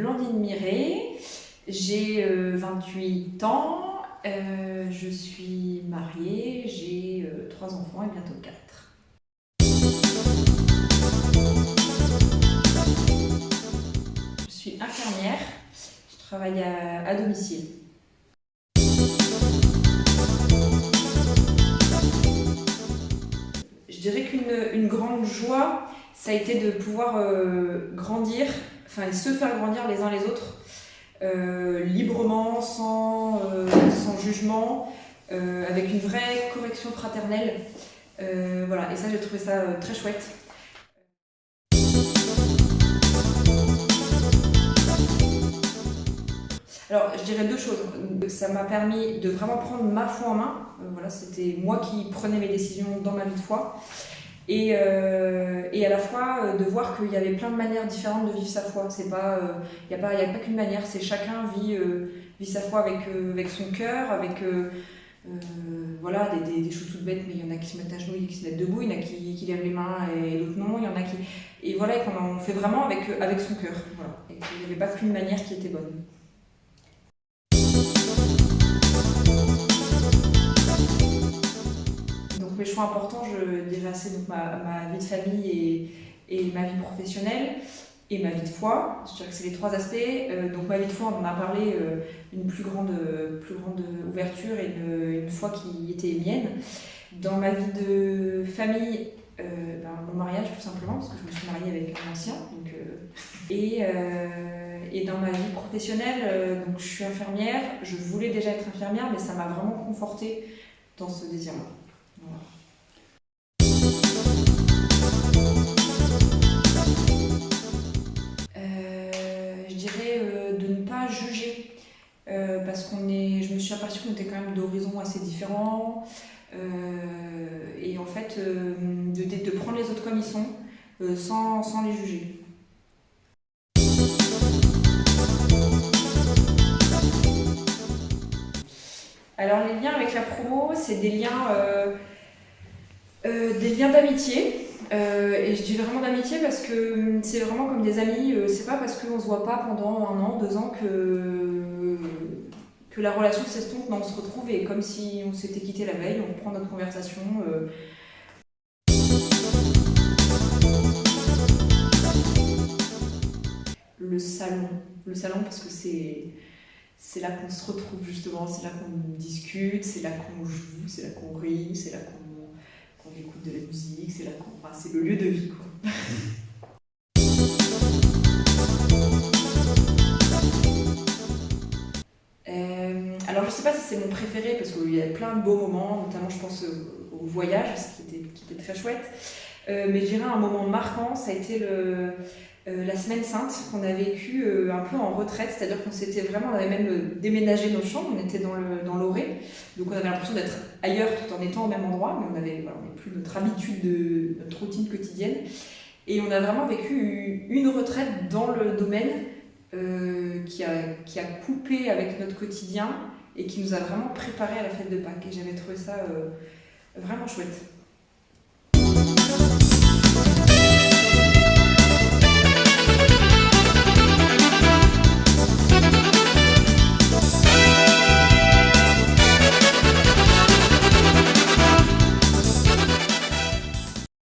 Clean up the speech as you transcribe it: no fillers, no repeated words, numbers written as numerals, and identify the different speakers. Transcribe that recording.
Speaker 1: Blandine Miret, j'ai 28 ans, je suis mariée, j'ai 3 enfants et bientôt 4. Je suis infirmière, je travaille à domicile. Je dirais qu'une grande joie, ça a été de pouvoir grandir, enfin se faire grandir les uns les autres, librement, sans jugement, avec une vraie correction fraternelle. Voilà, et ça j'ai trouvé ça très chouette. Alors, je dirais 2 choses. Ça m'a permis de vraiment prendre ma foi en main. Voilà, c'était moi qui prenais mes décisions dans ma vie de foi. Et à la fois de voir qu'il y avait plein de manières différentes de vivre sa foi. C'est pas, il n'y a pas qu'une manière. C'est chacun vit sa foi avec son cœur, avec voilà, des choses toutes bêtes, mais il y en a qui se mettent à genoux, qui se mettent debout, il y en a qui lèvent les mains et l'autre non, il y en a qui... Et voilà, et qu'on en fait vraiment avec son cœur. Voilà. Et qu'il n'y avait pas qu'une manière qui était bonne. Donc mes choix importants, je dirais c'est donc ma vie de famille et ma vie professionnelle et ma vie de foi. Je dirais que c'est les 3 aspects. Donc ma vie de foi, on en a parlé, une plus grande ouverture et une foi qui était mienne. Dans ma vie de famille, mon mariage tout simplement, parce que je me suis mariée avec un ancien. Donc, et dans ma vie professionnelle, donc je suis infirmière. Je voulais déjà être infirmière, mais ça m'a vraiment confortée dans ce désir-là. Voilà. Je dirais de ne pas juger, parce je me suis aperçue qu'on était quand même d'horizons assez différents, et en fait de prendre les autres comme ils sont, sans les juger. Alors les liens avec la promo, c'est des liens d'amitié. Et je dis vraiment d'amitié parce que c'est vraiment comme des amis. C'est pas parce qu'on se voit pas pendant 1 an, 2 ans que la relation s'estompe, mais on se retrouve et comme si on s'était quitté la veille, on reprend notre conversation. Le salon parce que c'est là qu'on se retrouve justement, c'est là qu'on discute, c'est là qu'on joue, c'est là qu'on rit, c'est là qu'on écoute de la musique, c'est le lieu de vie, quoi. Alors je sais pas si c'est mon préféré parce qu'il y a plein de beaux moments, notamment je pense au voyage, ce qui était très chouette. Mais je dirais un moment marquant, ça a été la semaine sainte qu'on a vécu un peu en retraite, c'est-à-dire on avait même déménagé nos chambres, on était dans l'Orée, donc on avait l'impression d'être ailleurs tout en étant au même endroit, mais on n'avait plus notre habitude, notre routine quotidienne, et on a vraiment vécu une retraite dans le domaine qui a coupé avec notre quotidien et qui nous a vraiment préparé à la fête de Pâques, et j'avais trouvé ça vraiment chouette.